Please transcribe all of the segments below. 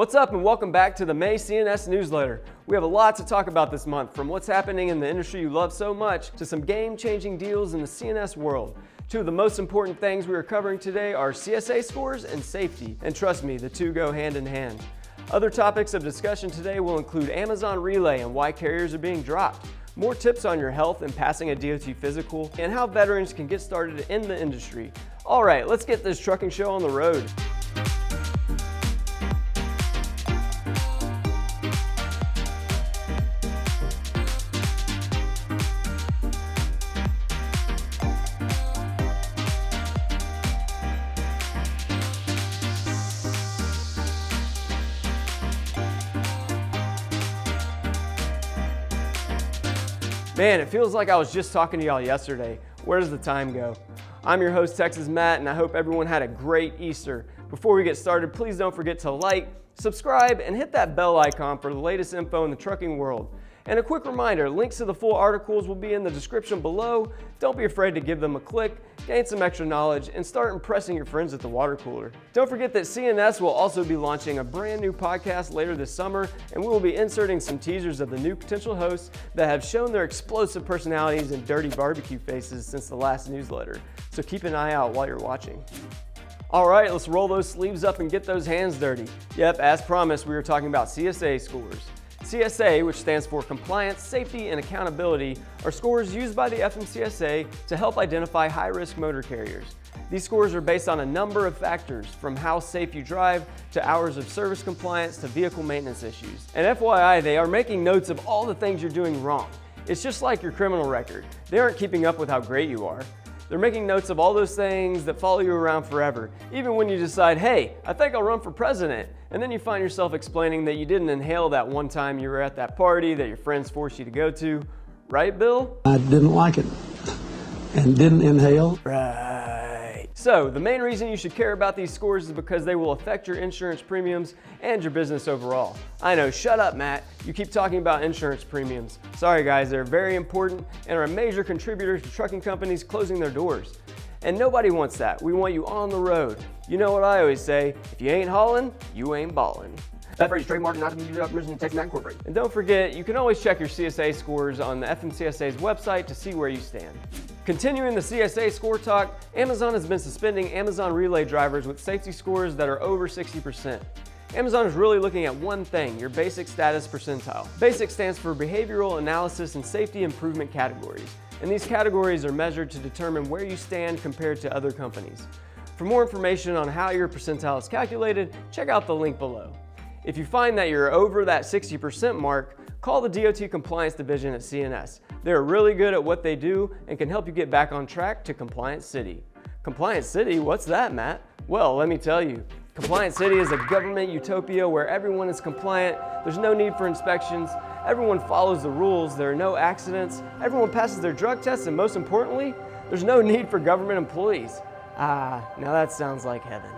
What's up and welcome back to the May CNS newsletter. We have a lot to talk about this month, from what's happening in the industry you love so much to some game-changing deals in the CNS world. Two of the most important things we are covering today are CSA scores and safety, and trust me, the two go hand in hand. Other topics of discussion today will include Amazon Relay and why carriers are being dropped, more tips on your health and passing a DOT physical, and how veterans can get started in the industry. All right, let's get this trucking show on the road. Man, it feels like I was just talking to y'all yesterday. Where does the time go? I'm your host, Texas Matt, and I hope everyone had a great Easter. Before we get started, please don't forget to like, subscribe, and hit that bell icon for the latest info in the trucking world. And a quick reminder, links to the full articles will be in the description below. Don't be afraid to give them a click, gain some extra knowledge, and start impressing your friends at the water cooler. Don't forget that CNS will also be launching a brand new podcast later this summer, and we will be inserting some teasers of the new potential hosts that have shown their explosive personalities and dirty barbecue faces since the last newsletter. So keep an eye out while you're watching. All right, let's roll those sleeves up and get those hands dirty. Yep, as promised, we were talking about CSA scores. CSA, which stands for Compliance, Safety, and Accountability, are scores used by the FMCSA to help identify high-risk motor carriers. These scores are based on a number of factors, from how safe you drive, to hours of service compliance, to vehicle maintenance issues. And FYI, they are making notes of all the things you're doing wrong. It's just like your criminal record. They aren't keeping up with how great you are. They're making notes of all those things that follow you around forever, even when you decide, hey, I think I'll run for president. And then you find yourself explaining that you didn't inhale that one time you were at that party that your friends forced you to go to. Right, Bill? I didn't like it and didn't inhale. Right. So the main reason you should care about these scores is because they will affect your insurance premiums and your business overall. I know, shut up, Matt. You keep talking about insurance premiums. Sorry guys, they're very important and are a major contributor to trucking companies closing their doors. And nobody wants that. We want you on the road. You know what I always say, if you ain't hauling, you ain't ballin'. That phrase is trademarked and not to be used without permission of Texas Matt Incorporated. And don't forget, you can always check your CSA scores on the FMCSA's website to see where you stand. Continuing the CSA score talk, Amazon has been suspending Amazon Relay drivers with safety scores that are over 60%. Amazon is really looking at one thing, your basic status percentile. BASIC stands for Behavioral Analysis and Safety Improvement Categories, and these categories are measured to determine where you stand compared to other companies. For more information on how your percentile is calculated, check out the link below. If you find that you're over that 60% mark, call the DOT Compliance Division at CNS. They're really good at what they do and can help you get back on track to Compliance City. Compliance City? What's that, Matt? Well, let me tell you. Compliance City is a government utopia where everyone is compliant, there's no need for inspections, everyone follows the rules, there are no accidents, everyone passes their drug tests, and most importantly, there's no need for government employees. Now that sounds like heaven.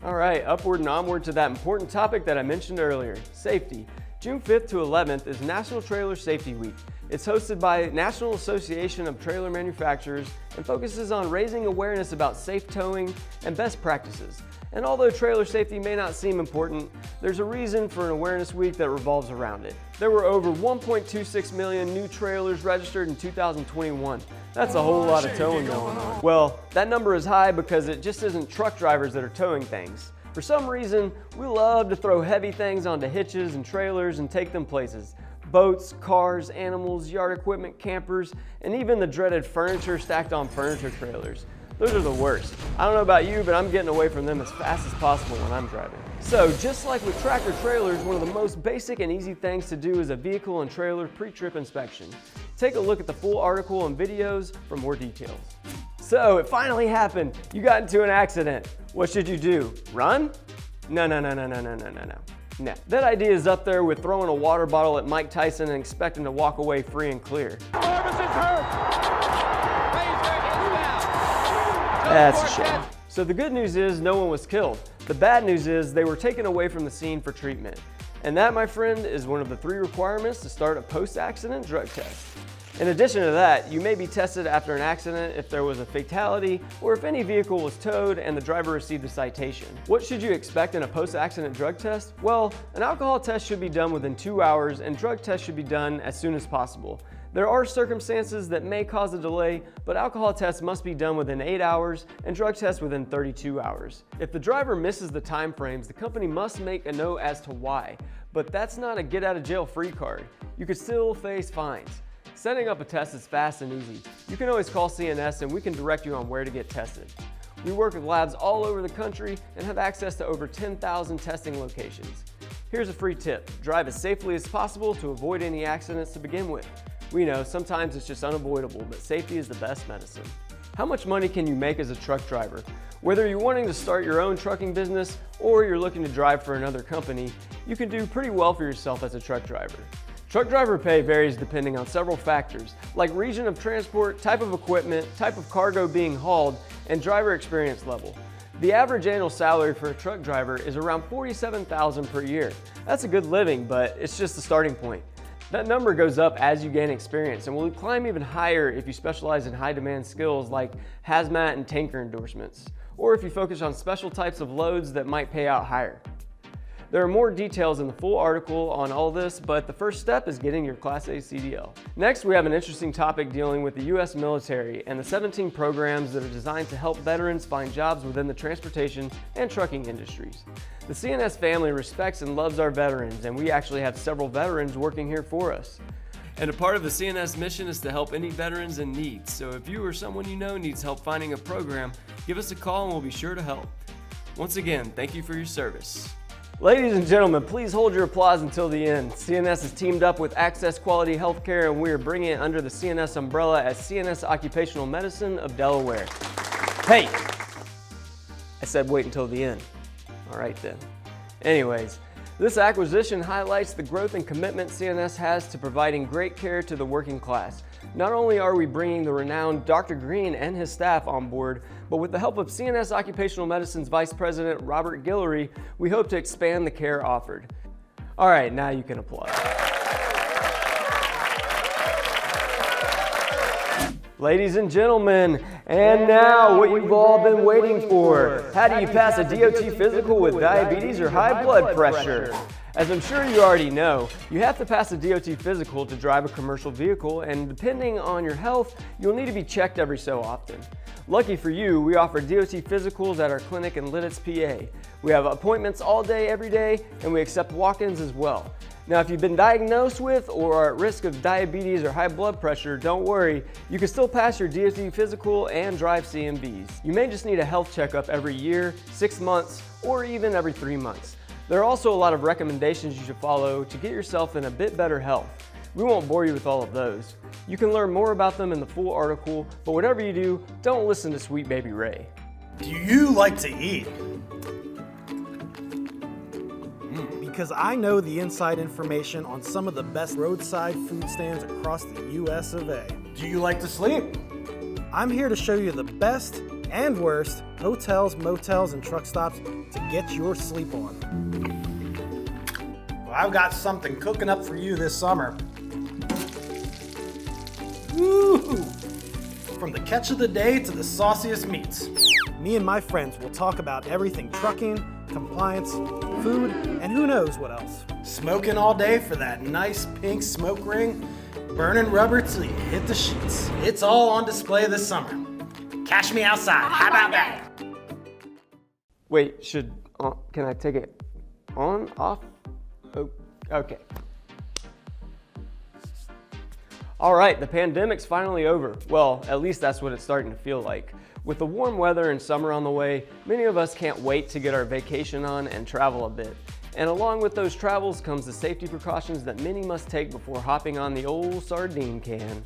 All right, upward and onward to that important topic that I mentioned earlier, safety. June 5th to 11th is National Trailer Safety Week. It's hosted by National Association of Trailer Manufacturers and focuses on raising awareness about safe towing and best practices. And although trailer safety may not seem important, there's a reason for an awareness week that revolves around it. There were over 1.26 million new trailers registered in 2021. That's a whole lot of towing going on. Well, that number is high because it just isn't truck drivers that are towing things. For some reason, we love to throw heavy things onto hitches and trailers and take them places. Boats, cars, animals, yard equipment, campers, and even the dreaded furniture stacked on furniture trailers. Those are the worst. I don't know about you, but I'm getting away from them as fast as possible when I'm driving. So just like with tractor trailers, one of the most basic and easy things to do is a vehicle and trailer pre-trip inspection. Take a look at the full article and videos for more details. So it finally happened. You got into an accident. What should you do? Run? No. No. That idea is up there with throwing a water bottle at Mike Tyson and expecting to walk away free and clear. That's a shame. So the good news is no one was killed. The bad news is they were taken away from the scene for treatment. And that, my friend, is one of the 3 requirements to start a post-accident drug test. In addition to that, you may be tested after an accident if there was a fatality or if any vehicle was towed and the driver received a citation. What should you expect in a post-accident drug test? Well, an alcohol test should be done within 2 hours and drug tests should be done as soon as possible. There are circumstances that may cause a delay, but alcohol tests must be done within 8 hours and drug tests within 32 hours. If the driver misses the time frames, the company must make a note as to why, but that's not a get out of jail free card. You could still face fines. Setting up a test is fast and easy. You can always call CNS and we can direct you on where to get tested. We work with labs all over the country and have access to over 10,000 testing locations. Here's a free tip. Drive as safely as possible to avoid any accidents to begin with. We know sometimes it's just unavoidable, but safety is the best medicine. How much money can you make as a truck driver? Whether you're wanting to start your own trucking business or you're looking to drive for another company, you can do pretty well for yourself as a truck driver. Truck driver pay varies depending on several factors, like region of transport, type of equipment, type of cargo being hauled, and driver experience level. The average annual salary for a truck driver is around $47,000 per year. That's a good living, but it's just the starting point. That number goes up as you gain experience and will climb even higher if you specialize in high demand skills like hazmat and tanker endorsements, or if you focus on special types of loads that might pay out higher. There are more details in the full article on all this, but the first step is getting your Class A CDL. Next, we have an interesting topic dealing with the U.S. military and the 17 programs that are designed to help veterans find jobs within the transportation and trucking industries. The CNS family respects and loves our veterans, and we actually have several veterans working here for us. And a part of the CNS mission is to help any veterans in need. So if you or someone you know needs help finding a program, give us a call and we'll be sure to help. Once again, thank you for your service. Ladies and gentlemen, please hold your applause until the end. CNS has teamed up with Access Quality Healthcare and we are bringing it under the CNS umbrella as CNS Occupational Medicine of Delaware. Hey, I said wait until the end. All right then. Anyways, this acquisition highlights the growth and commitment CNS has to providing great care to the working class. Not only are we bringing the renowned Dr. Green and his staff on board, but with the help of CNS Occupational Medicine's Vice President Robert Guillory, we hope to expand the care offered. All right, now you can applaud. Ladies and gentlemen, and now what you've all been waiting for. How do you pass a DOT physical with diabetes or high blood pressure? As I'm sure you already know, you have to pass a DOT physical to drive a commercial vehicle, and depending on your health, you'll need to be checked every so often. Lucky for you, we offer DOT physicals at our clinic in Lidditz, PA. We have appointments all day, every day, and we accept walk-ins as well. Now, if you've been diagnosed with or are at risk of diabetes or high blood pressure, don't worry. You can still pass your DOT physical and drive CMVs. You may just need a health checkup every year, 6 months, or even every 3 months. There are also a lot of recommendations you should follow to get yourself in a bit better health. We won't bore you with all of those. You can learn more about them in the full article, but whatever you do, don't listen to Sweet Baby Ray. Do you like to eat? Because I know the inside information on some of the best roadside food stands across the US of A. Do you like to sleep? I'm here to show you the best and worst hotels, motels, and truck stops to get your sleep on. Well, I've got something cooking up for you this summer. Woo! From the catch of the day to the sauciest meats. Me and my friends will talk about everything trucking, compliance, food, and who knows what else. Smoking all day for that nice pink smoke ring, burning rubber till you hit the sheets. It's all on display this summer. Cash me outside. How about that? Wait, can I take it on, off? Oh, okay. All right, the pandemic's finally over. Well, at least that's what it's starting to feel like. With the warm weather and summer on the way, many of us can't wait to get our vacation on and travel a bit. And along with those travels comes the safety precautions that many must take before hopping on the old sardine can.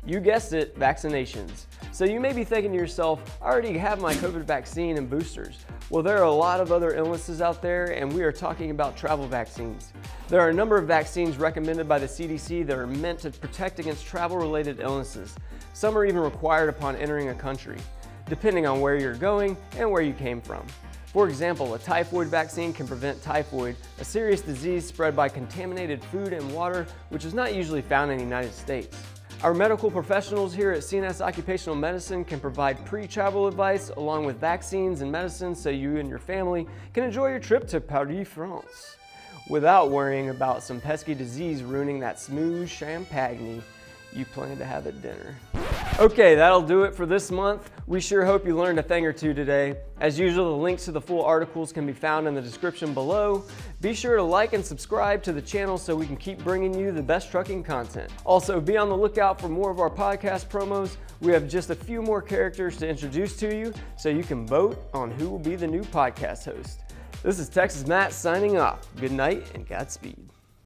You guessed it, vaccinations. So you may be thinking to yourself, I already have my COVID vaccine and boosters. Well, there are a lot of other illnesses out there, and we are talking about travel vaccines. There are a number of vaccines recommended by the CDC that are meant to protect against travel-related illnesses. Some are even required upon entering a country, depending on where you're going and where you came from. For example, a typhoid vaccine can prevent typhoid, a serious disease spread by contaminated food and water, which is not usually found in the United States. Our medical professionals here at CNS Occupational Medicine can provide pre-travel advice along with vaccines and medicines so you and your family can enjoy your trip to Paris, France without worrying about some pesky disease ruining that smooth champagne you plan to have at dinner. Okay, that'll do it for this month. We sure hope you learned a thing or two today. As usual, the links to the full articles can be found in the description below. Be sure to like and subscribe to the channel so we can keep bringing you the best trucking content. Also, be on the lookout for more of our podcast promos. We have just a few more characters to introduce to you so you can vote on who will be the new podcast host. This is Texas Matt signing off. Good night and Godspeed.